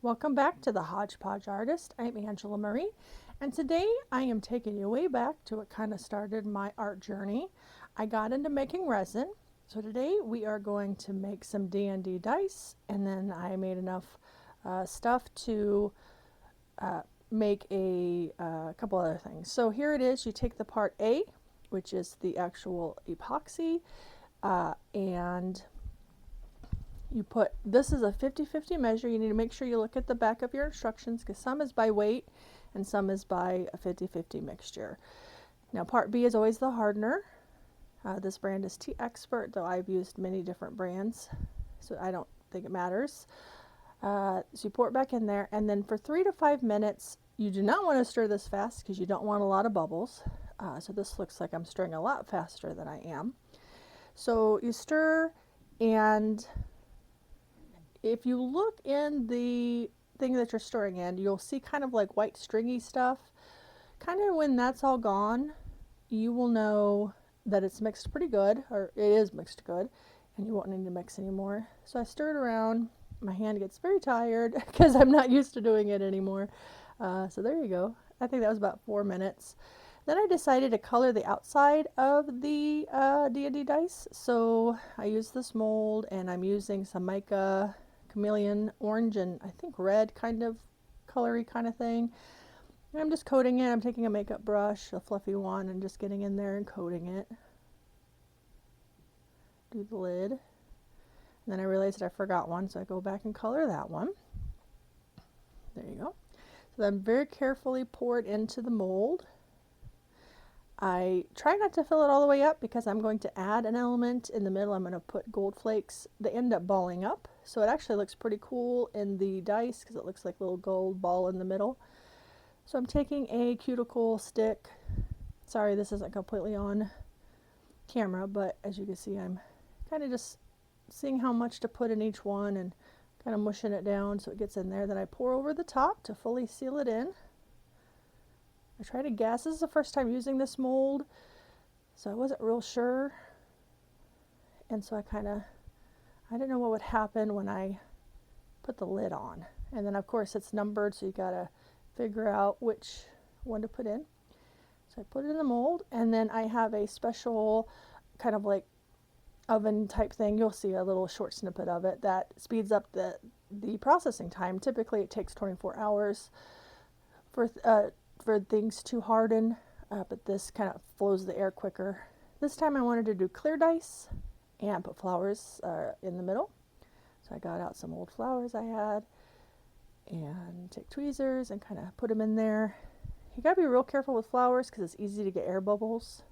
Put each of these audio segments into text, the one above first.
Welcome back to the Hodgepodge Artist. I'm Angela Marie, and today I am taking you way back to what kind of started my art journey. I got into making resin, so today we are going to make some D&D dice, and then I made enough stuff to make a couple other things. So here it is. You take the part A, which is the actual epoxy, and you put, this is a 50-50 measure. You need to make sure you look at the back of your instructions because some is by weight and some is by a 50-50 mixture. Now part B is always the hardener. This brand is Tea Expert, though I've used many different brands, so I don't think it matters. So you pour it back in there, and then for 3 to 5 minutes, you do not want to stir this fast because you don't want a lot of bubbles. So this looks like I'm stirring a lot faster than I am. So you stir, and if you look in the thing that you're stirring in, you'll see kind of like white stringy stuff. Kind of when that's all gone, you will know that it's mixed pretty good, or it is mixed good, and you won't need to mix anymore. So I stir it around. My hand gets very tired because I'm not used to doing it anymore. So there you go. I think that was about 4 minutes. Then I decided to color the outside of the D&D dice. So I used this mold, and I'm using some mica, chameleon orange, and I think red kind of colory kind of thing. And I'm just coating it. I'm taking a makeup brush, a fluffy one, and just getting in there and coating it. Do the lid. And then I realized I forgot one, so I go back and color that one. There you go. So then very carefully pour it into the mold. I try not to fill it all the way up because I'm going to add an element in the middle. I'm going to put gold flakes. They end up balling up, so it actually looks pretty cool in the dice because it looks like a little gold ball in the middle. So I'm taking a cuticle stick. Sorry, this isn't completely on camera, but as you can see, I'm kind of just seeing how much to put in each one and kind of mushing it down so it gets in there. Then I pour over the top to fully seal it in. I tried to guess. This is the first time using this mold, so I wasn't real sure. And so I didn't know what would happen when I put the lid on. And then of course it's numbered, so you gotta figure out which one to put in. So I put it in the mold, and then I have a special kind of like oven type thing. You'll see a little short snippet of it that speeds up the processing time. Typically it takes 24 hours for things to harden, but this kind of flows the air quicker. This time I wanted to do clear dice and put flowers in the middle. So I got out some old flowers I had and take tweezers and kind of put them in there. You gotta be real careful with flowers because it's easy to get air bubbles.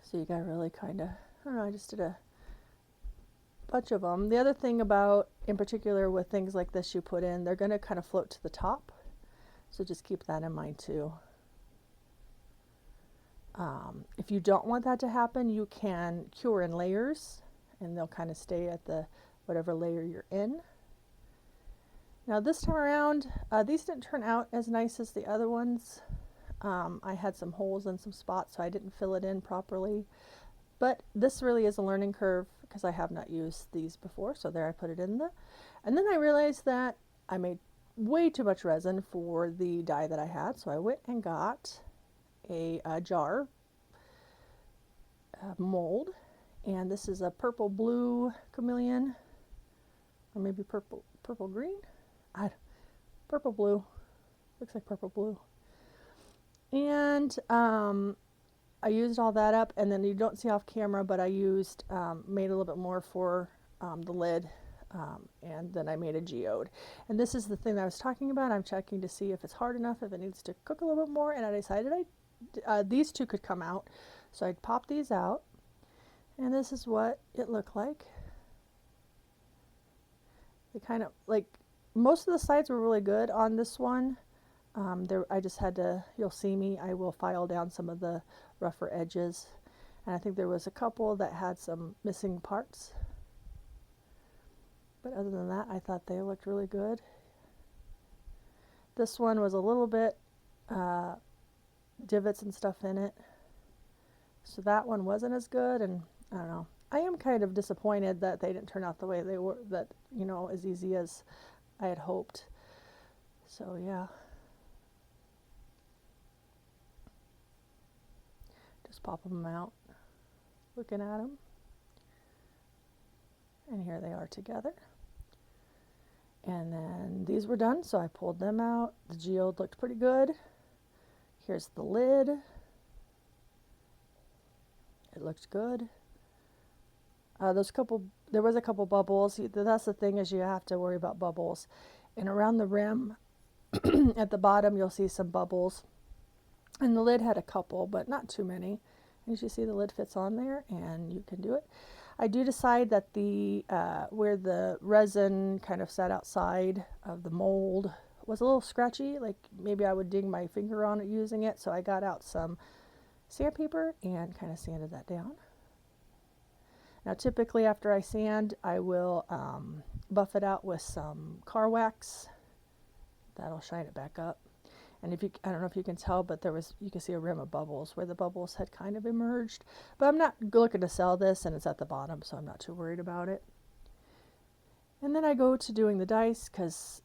So you gotta really kind of, I don't know, I just did a bunch of them. The other thing about, in particular with things like this you put in, they're gonna kind of float to the top. So just keep that in mind too. If you don't want that to happen, you can cure in layers, and they'll kind of stay at the whatever layer you're in. Now this time around, these didn't turn out as nice as the other ones. I had some holes and some spots, so I didn't fill it in properly. But this really is a learning curve because I have not used these before. So there I put it in and then I realized that I made way too much resin for the dye that I had. So I went and got a jar mold, and this is a purple blue chameleon, or maybe purple green. Purple blue, looks like purple blue. And I used all that up, and then you don't see off camera, but I used made a little bit more for the lid, and then I made a geode. And this is the thing that I was talking about. I'm checking to see if it's hard enough, if it needs to cook a little bit more, and I decided these two could come out. So I'd pop these out, and this is what it looked like. It kind of like, most of the sides were really good on this one. I just had to, you'll see me, I will file down some of the rougher edges. And I think there was a couple that had some missing parts. But other than that, I thought they looked really good. This one was a little bit divots and stuff in it. So that one wasn't as good, and I don't know. I am kind of disappointed that they didn't turn out the way they were, that, you know, as easy as I had hoped. So yeah, just pop them out, looking at them. And here they are together. And then these were done, so I pulled them out. The geode looked pretty good. Here's the lid. It looked good. There was a couple bubbles. That's the thing, is you have to worry about bubbles. And around the rim at the bottom, you'll see some bubbles. And the lid had a couple, but not too many. And as you see, the lid fits on there, and you can do it. I do decide that the where the resin kind of sat outside of the mold was a little scratchy. Like maybe I would ding my finger on it using it. So I got out some sandpaper and kind of sanded that down. Now typically after I sand, I will buff it out with some car wax. That'll shine it back up. And if you, I don't know if you can tell, but you can see a rim of bubbles where the bubbles had kind of emerged. But I'm not looking to sell this, and it's at the bottom, so I'm not too worried about it. And then I go to doing the dice because,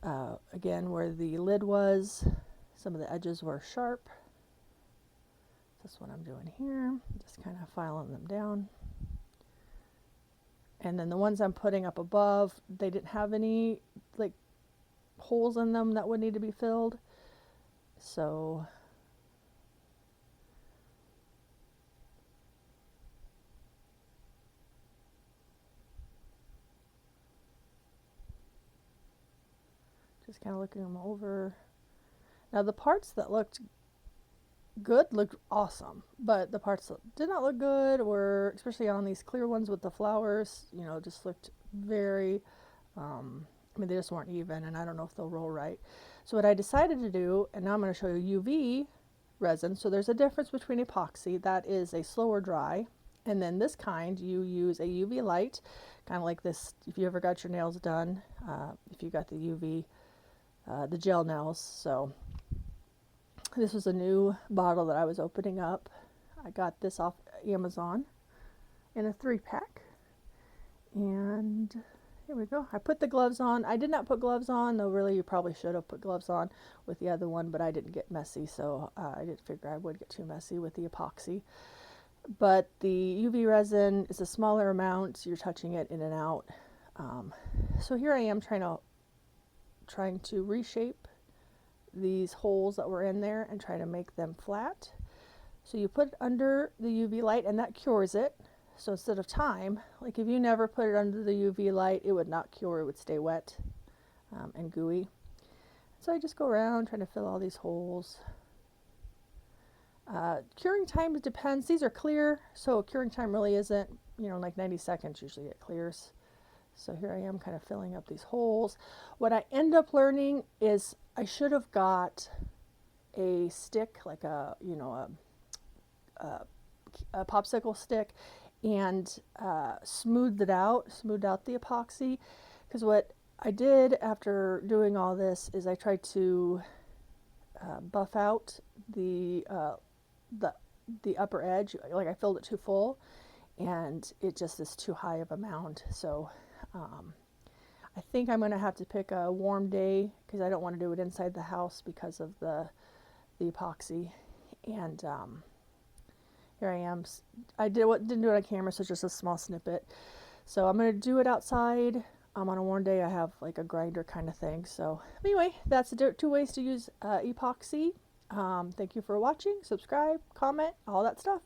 again, where the lid was, some of the edges were sharp. That's what I'm doing here, just kind of filing them down. And then the ones I'm putting up above, they didn't have any like holes in them that would need to be filled. So just kind of looking them over. Now the parts that looked good looked awesome, but the parts that did not look good were, especially on these clear ones with the flowers, you know, just looked very, I mean, they just weren't even, and I don't know if they'll roll right. So what I decided to do, and now I'm going to show you UV resin. So there's a difference between epoxy, that is a slower dry, and then this kind, you use a UV light, kind of like this, if you ever got your nails done, if you got the UV, the gel nails. So this was a new bottle that I was opening up. I got this off Amazon in a 3-pack. And here we go. I put the gloves on. I did not put gloves on, though really you probably should have put gloves on with the other one, but I didn't get messy, so I didn't figure I would get too messy with the epoxy. But the UV resin is a smaller amount. You're touching it in and out. So here I am trying to reshape these holes that were in there and try to make them flat. So you put it under the UV light and that cures it. So instead of time, like if you never put it under the UV light, it would not cure, it would stay wet and gooey. So I just go around trying to fill all these holes. Curing time depends. These are clear, so curing time really isn't, you know, like 90 seconds usually it clears. So here I am kind of filling up these holes. What I end up learning is I should have got a stick, like a, you know, a popsicle stick, and smoothed out the epoxy. Because what I did after doing all this is I tried to buff out the upper edge. Like I filled it too full, and it just is too high of a mound. So I think I'm going to have to pick a warm day because I don't want to do it inside the house because of the epoxy. And here I am. I didn't do it on camera, so it's just a small snippet. So I'm going to do it outside. On a warm day, I have like a grinder kind of thing. So anyway, that's the 2 ways to use epoxy. Thank you for watching. Subscribe, comment, all that stuff.